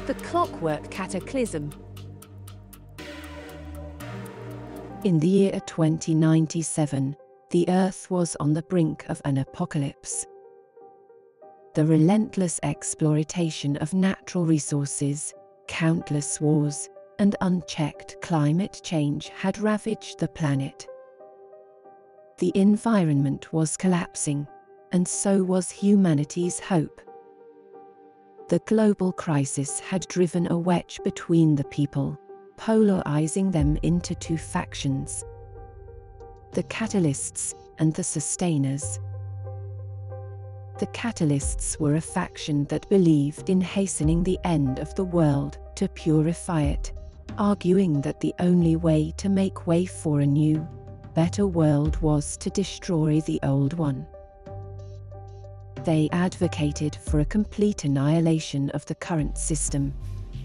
The Clockwork Cataclysm. In the year 2097, the Earth was on the brink of an apocalypse. The relentless exploitation of natural resources, countless wars, and unchecked climate change had ravaged the planet. The environment was collapsing, and so was humanity's hope. The global crisis had driven a wedge between the people, polarizing them into two factions: the catalysts and the sustainers. The catalysts were a faction that believed in hastening the end of the world to purify it, arguing that the only way to make way for a new, better world was to destroy the old one. They advocated for a complete annihilation of the current system,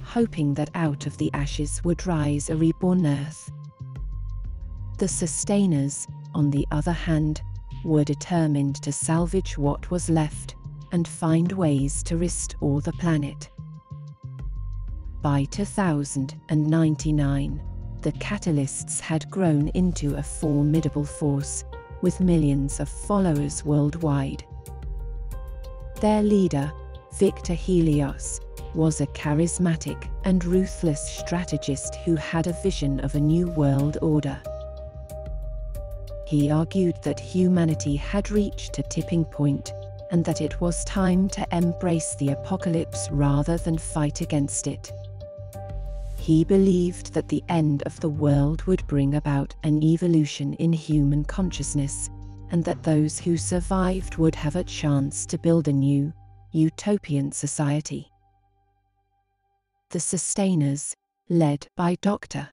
hoping that out of the ashes would rise a reborn Earth. The sustainers, on the other hand, were determined to salvage what was left and find ways to restore the planet. By 2099, the catalysts had grown into a formidable force, with millions of followers worldwide. Their leader, Victor Helios, was a charismatic and ruthless strategist who had a vision of a new world order. He argued that humanity had reached a tipping point, and that it was time to embrace the apocalypse rather than fight against it. He believed that the end of the world would bring about an evolution in human consciousness, and that those who survived would have a chance to build a new, utopian society. The sustainers, led by Dr.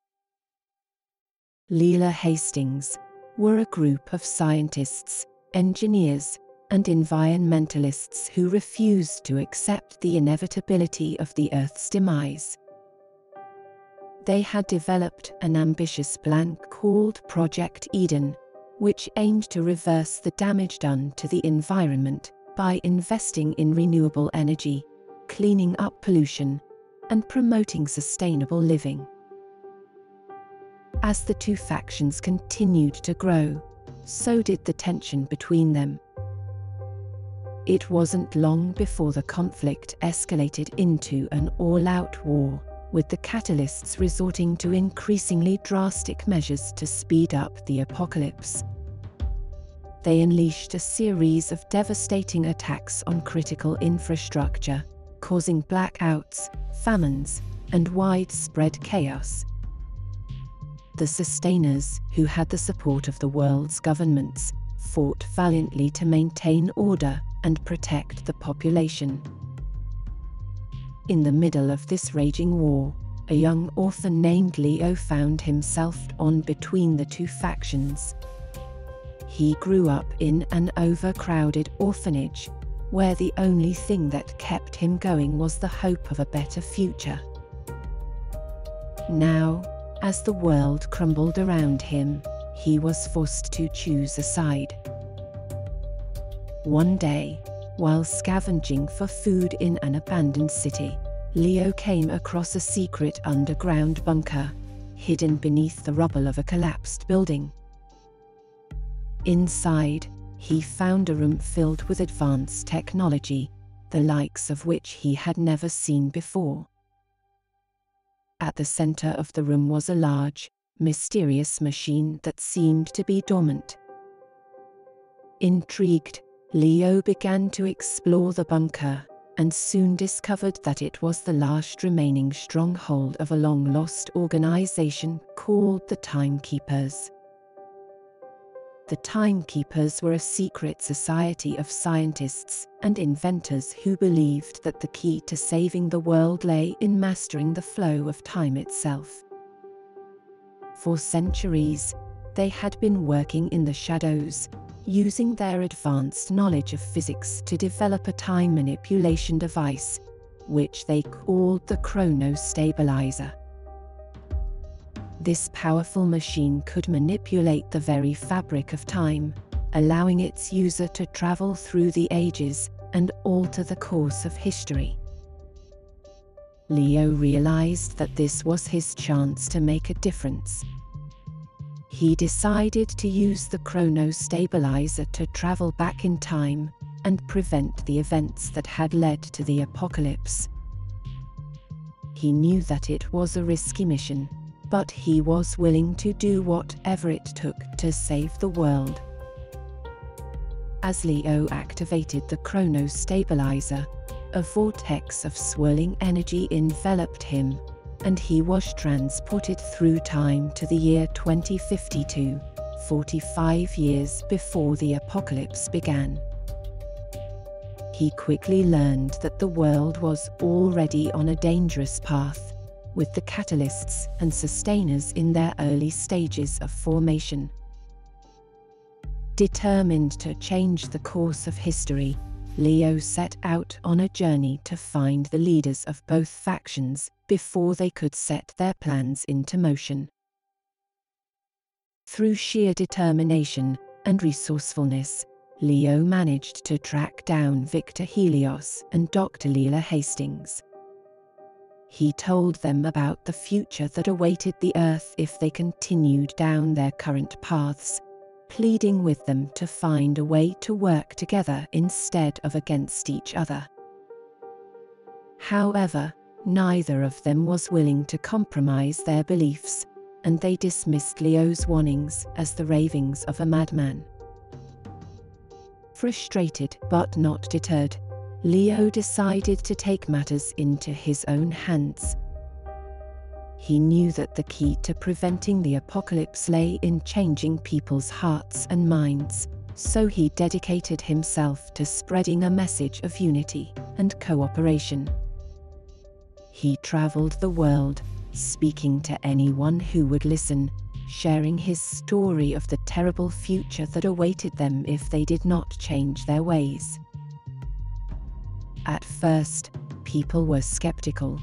Leela Hastings, were a group of scientists, engineers, and environmentalists who refused to accept the inevitability of the Earth's demise. They had developed an ambitious plan called Project Eden, which aimed to reverse the damage done to the environment by investing in renewable energy, cleaning up pollution, and promoting sustainable living. As the two factions continued to grow, so did the tension between them. It wasn't long before the conflict escalated into an all-out war, with the catalysts resorting to increasingly drastic measures to speed up the apocalypse. They unleashed a series of devastating attacks on critical infrastructure, causing blackouts, famines, and widespread chaos. The sustainers, who had the support of the world's governments, fought valiantly to maintain order and protect the population. In the middle of this raging war, a young orphan named Leo found himself torn between the two factions. He grew up in an overcrowded orphanage, where the only thing that kept him going was the hope of a better future. Now, as the world crumbled around him, he was forced to choose a side. One day, while scavenging for food in an abandoned city, Leo came across a secret underground bunker, hidden beneath the rubble of a collapsed building. Inside, he found a room filled with advanced technology, the likes of which he had never seen before. At the center of the room was a large, mysterious machine that seemed to be dormant. Intrigued, Leo began to explore the bunker, and soon discovered that it was the last remaining stronghold of a long-lost organization called the Timekeepers. The Timekeepers were a secret society of scientists and inventors who believed that the key to saving the world lay in mastering the flow of time itself. For centuries, they had been working in the shadows, using their advanced knowledge of physics to develop a time manipulation device, which they called the Chrono-Stabilizer. This powerful machine could manipulate the very fabric of time, allowing its user to travel through the ages and alter the course of history. Leo realized that this was his chance to make a difference. He decided to use the Chrono-Stabilizer to travel back in time and prevent the events that had led to the apocalypse. He knew that it was a risky mission, but he was willing to do whatever it took to save the world. As Leo activated the Chrono-Stabilizer, a vortex of swirling energy enveloped him, and he was transported through time to the year 2052, 45 years before the apocalypse began. He quickly learned that the world was already on a dangerous path, with the catalysts and sustainers in their early stages of formation. Determined to change the course of history, Leo set out on a journey to find the leaders of both factions before they could set their plans into motion. Through sheer determination and resourcefulness, Leo managed to track down Victor Helios and Dr. Leela Hastings. He told them about the future that awaited the Earth if they continued down their current paths, pleading with them to find a way to work together instead of against each other. However, neither of them was willing to compromise their beliefs, and they dismissed Leo's warnings as the ravings of a madman. Frustrated but not deterred, Leo decided to take matters into his own hands. He knew that the key to preventing the apocalypse lay in changing people's hearts and minds, so he dedicated himself to spreading a message of unity and cooperation. He traveled the world, speaking to anyone who would listen, sharing his story of the terrible future that awaited them if they did not change their ways. At first, people were skeptical,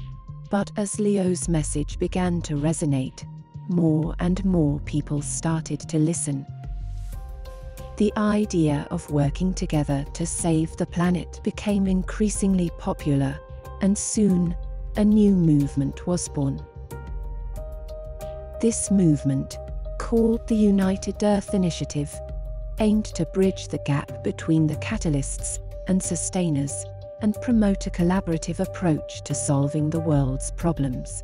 but as Leo's message began to resonate, more and more people started to listen. The idea of working together to save the planet became increasingly popular, and soon, a new movement was born. This movement, called the United Earth Initiative, aimed to bridge the gap between the catalysts and sustainers and promote a collaborative approach to solving the world's problems.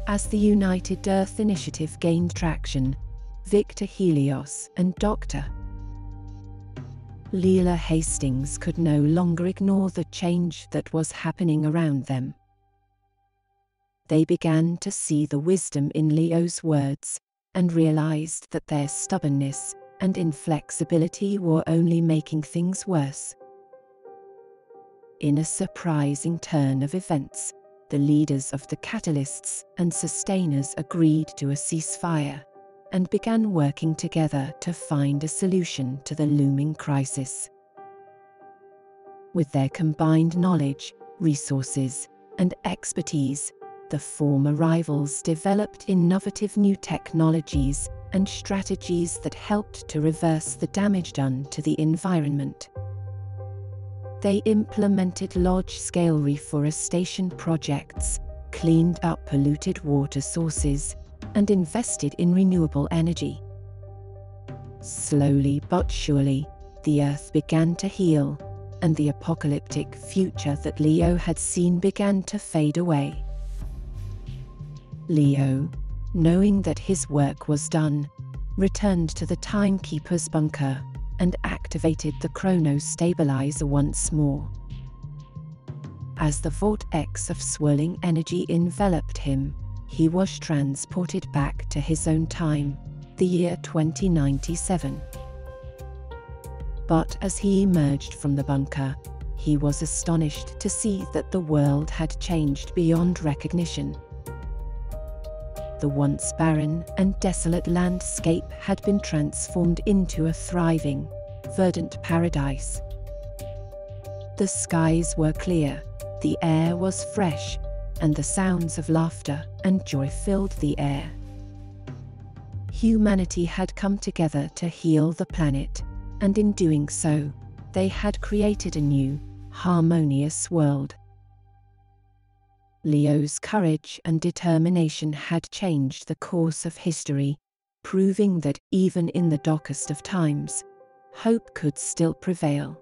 As the United Earth Initiative gained traction, Victor Helios and Dr. Leela Hastings could no longer ignore the change that was happening around them. They began to see the wisdom in Leo's words and realized that their stubbornness and inflexibility were only making things worse. In a surprising turn of events, the leaders of the catalysts and sustainers agreed to a ceasefire and began working together to find a solution to the looming crisis. With their combined knowledge, resources, and expertise, the former rivals developed innovative new technologies and strategies that helped to reverse the damage done to the environment. They implemented large-scale reforestation projects, cleaned up polluted water sources, and invested in renewable energy. Slowly but surely, the Earth began to heal, and the apocalyptic future that Leo had seen began to fade away. Leo, knowing that his work was done, returned to the Timekeeper's bunker and activated the Chrono-Stabilizer once more. As the vortex of swirling energy enveloped him, he was transported back to his own time, the year 2097. But as he emerged from the bunker, he was astonished to see that the world had changed beyond recognition. The once barren and desolate landscape had been transformed into a thriving, verdant paradise. The skies were clear, the air was fresh, and the sounds of laughter and joy filled the air. Humanity had come together to heal the planet, and in doing so, they had created a new, harmonious world. Leo's courage and determination had changed the course of history, proving that even in the darkest of times, hope could still prevail.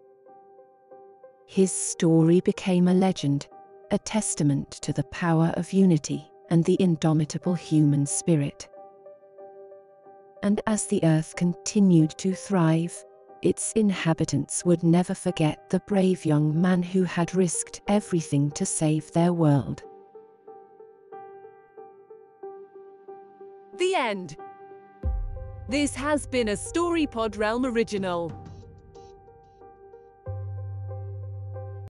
His story became a legend, a testament to the power of unity and the indomitable human spirit. And as the Earth continued to thrive, its inhabitants would never forget the brave young man who had risked everything to save their world. The end. This has been a StoryPod Realm original.